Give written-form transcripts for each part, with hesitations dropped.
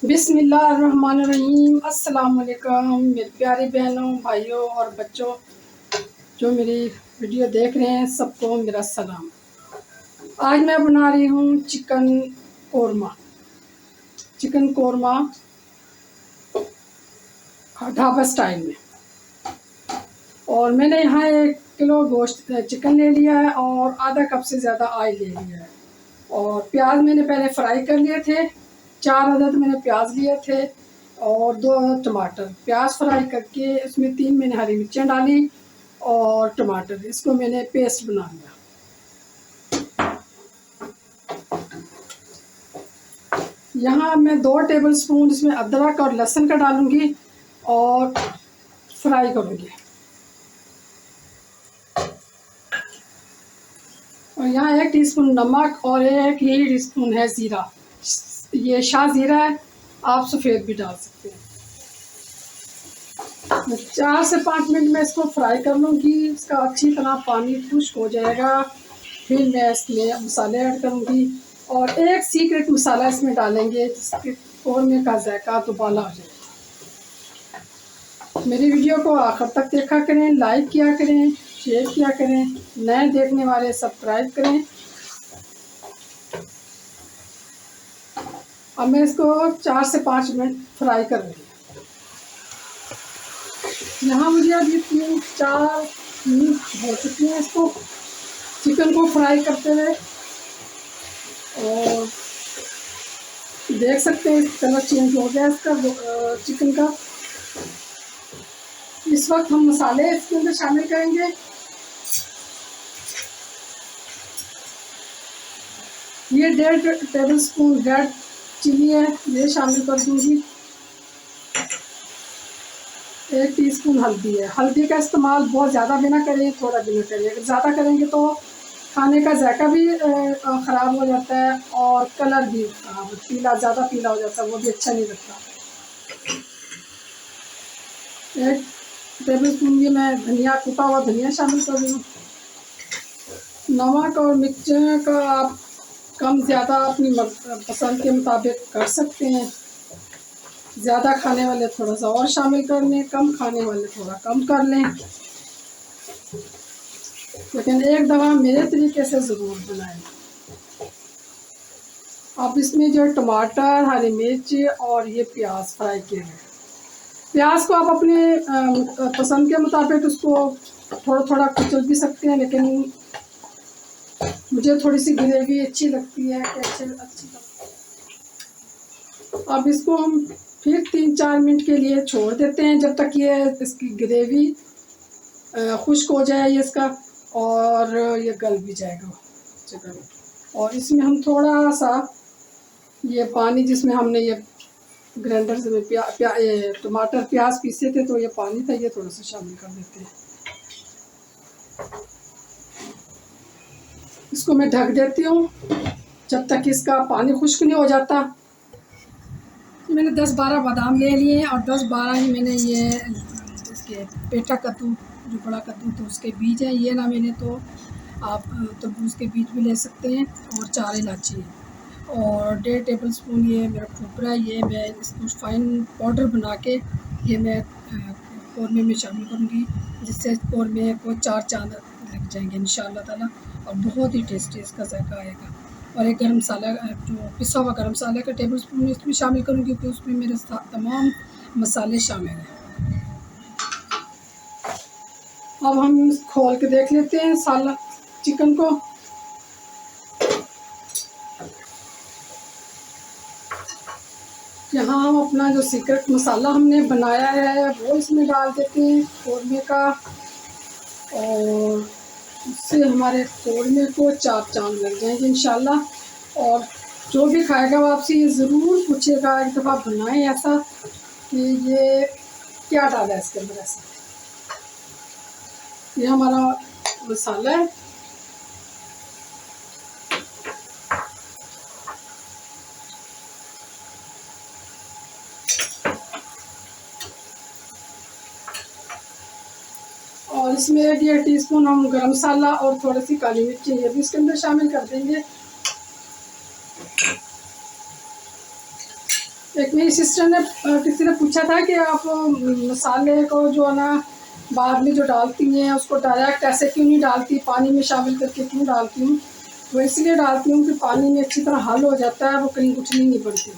बिस्मिल्लाहिर्रहमानिर्रहीम। अस्सलाम वालेकुम मेरे प्यारे बहनों, भाइयों और बच्चों जो मेरी वीडियो देख रहे हैं, सबको मेरा सलाम। आज मैं बना रही हूँ कोरमा चिकन कोरमा ढाबा स्टाइल में। और मैंने यहाँ 1 किलो गोश्त चिकन ले लिया है और आधा कप से ज़्यादा ऑयल ले लिया है। और प्याज मैंने पहले फ्राई कर लिए थे, 4 अदद मैंने प्याज लिए थे और 2 अदद टमाटर। प्याज फ्राई करके इसमें 3 मैंने हरी मिर्चें डाली और टमाटर, इसको मैंने पेस्ट बना लिया। यहाँ मैं 2 टेबलस्पून इसमें अदरक और लहसुन का डालूंगी और फ्राई करूँगी। और यहाँ 1 टीस्पून नमक और 1 ही टीस्पून है ज़ीरा। ये शाह ज़ीरा है, आप सफ़ेद भी डाल सकते हैं। 4 से 5 मिनट में इसको फ्राई कर लूँगी। इसका अच्छी तरह पानी खुश्क हो जाएगा, फिर मैं इसमें मसाले ऐड करूँगी और एक सीक्रेट मसाला इसमें डालेंगे जिसके कोरमे का जायका दुबाला हो जाएगा। मेरी वीडियो को आखिर तक देखा करें, लाइक किया करें, शेयर किया करें, नए देखने वाले सब्सक्राइब करें। अब मैं इसको 4 से 5 मिनट फ्राई करूँगी। यहाँ मुझे अभी 3-4 मिनट हो चुके हैं इसको चिकन को फ्राई करते हुए, और देख सकते हैं कलर चेंज हो गया इसका चिकन का। इस वक्त हम मसाले इसके अंदर शामिल करेंगे। ये 1.5 टेबलस्पून रेड चिली है, ये शामिल कर दूंगी। 1 टीस्पून हल्दी है। हल्दी का इस्तेमाल बहुत ज़्यादा भी ना करें, थोड़ा भी ना करें। अगर ज़्यादा करेंगे तो खाने का जायका भी ख़राब हो जाता है और कलर भी पीला, ज़्यादा पीला हो जाता है, वो भी अच्छा नहीं लगता। 1 टेबलस्पून ये मैं धनिया, कुटा हुआ धनिया शामिल कर रही हूँ। नमक और मिर्च का आप कम ज़्यादा अपनी पसंद के मुताबिक कर सकते हैं। ज़्यादा खाने वाले थोड़ा सा और शामिल कर लें, कम खाने वाले थोड़ा कम कर लें, लेकिन एक दफ़ा मेरे तरीके से ज़रूर बनाएं। अब इसमें जो टमाटर, हरी मिर्च और ये प्याज फ्राई किए हैं, प्याज को आप अपने पसंद के मुताबिक उसको थोड़ा थोड़ा कुचल भी सकते हैं, लेकिन मुझे थोड़ी सी ग्रेवी अच्छी लगती है कि अच्छी लगती है। अब इसको हम फिर 3-4 मिनट के लिए छोड़ देते हैं, जब तक ये इसकी ग्रेवी खुश्क हो जाए ये इसका, और ये गल भी जाएगा चिकन। और इसमें हम थोड़ा सा ये पानी, जिसमें हमने ये ग्राइंडर से टमाटर प्याज पीसे थे, तो ये पानी था, ये थोड़ा सा शामिल कर देते हैं। इसको मैं ढक देती हूँ जब तक इसका पानी खुश्क नहीं हो जाता। मैंने 10-12 बादाम ले लिए और 10-12 ही मैंने ये इसके पेटा कद्दू, जो बड़ा कद्दू तो उसके बीज हैं ये ना, मैंने तो आप तरबूज के बीज भी ले सकते हैं। और 4 इलायची है और 1.5 टेबलस्पून ये मेरा खोपरा है। ये मैं इसको फाइन पाउडर बना के ये मैं कोरमे में शामिल करूँगी, जिससे कोरमे को 4 चांद लग जाएंगे इंशाअल्लाह ताला, और बहुत ही टेस्टी इसका जायका आएगा। और एक गरम मसाला, जो पिसा हुआ गरम मसाले का टेबलस्पून में इसमें शामिल करूँगी, क्योंकि उसमें मेरे तमाम मसाले शामिल हैं। अब हम खोल के देख लेते हैं साला चिकन को। यहाँ हम अपना जो सीक्रेट मसाला हमने बनाया है वो इसमें डाल देते हैं कोरमे का, और उससे हमारे कोरमे को 4 चांद लग जाएंगे इंशाल्लाह। और जो भी खाएगा वो आपसे ये ज़रूर पूछेगा, एक दफ़ा बनाएं ऐसा कि ये क्या डाला है इसके अंदर। ऐसा ये हमारा मसाला है। और इसमें 1 टीस्पून हम गरम मसाला और थोड़ी सी काली मिर्ची ये भी इसके अंदर शामिल कर देंगे। एक मेरी सिस्टर ने किसी ने पूछा था कि आप मसाले को जो है ना बाद में जो डालती हैं उसको डायरेक्ट ऐसे क्यों नहीं डालती, पानी में शामिल करके क्यों डालती हूँ। तो इसलिए डालती हूँ कि पानी में अच्छी तरह हल हो जाता है, वो कहीं गुठली नहीं बनती।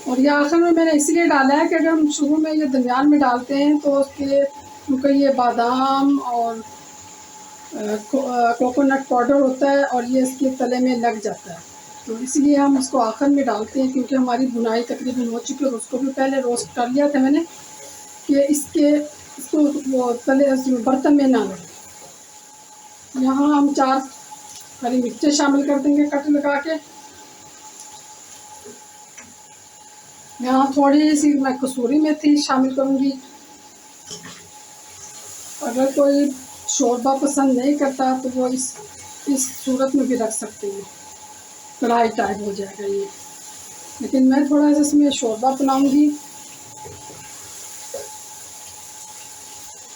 और ये आखिर में मैंने इसलिए डाला है कि अगर हम शुरू में ये दरमियान में डालते हैं तो उसके क्योंकि ये बादाम और कोकोनट पाउडर होता है और ये इसके तले में लग जाता है, तो इसलिए हम इसको आखिर में डालते हैं। क्योंकि हमारी भुनाई तकरीबन हो चुकी है और उसको भी पहले रोस्ट कर लिया था मैंने कि इसको वो तले बर्तन में ना लगे। यहाँ हम 4 हरी मिर्चें शामिल कर देंगे कट लगा के। यहाँ थोड़ी सी मैं कसूरी मेथी शामिल करूँगी। अगर कोई शोरबा पसंद नहीं करता तो वो इस सूरत में भी रख सकते हैं, कढ़ाई टाइप हो जाएगा ये। लेकिन मैं थोड़ा सा इसमें शोरबा बनाऊँगी।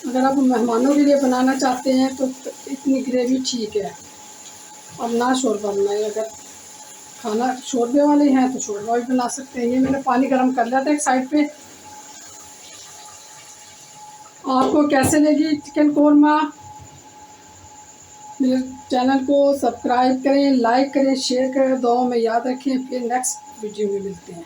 अगर आप मेहमानों के लिए बनाना चाहते हैं तो इतनी ग्रेवी ठीक है, और ना शोरबा बनाए। अगर खाना शोरबे वाले हैं तो शोरबा भी बना सकते हैं। ये मैंने पानी गर्म कर लिया था एक साइड पे। आपको कैसे लगी चिकन कोरमा? मेरे चैनल को सब्सक्राइब करें, लाइक करें, शेयर करें, दुआओं में याद रखें। फिर नेक्स्ट वीडियो में मिलते हैं।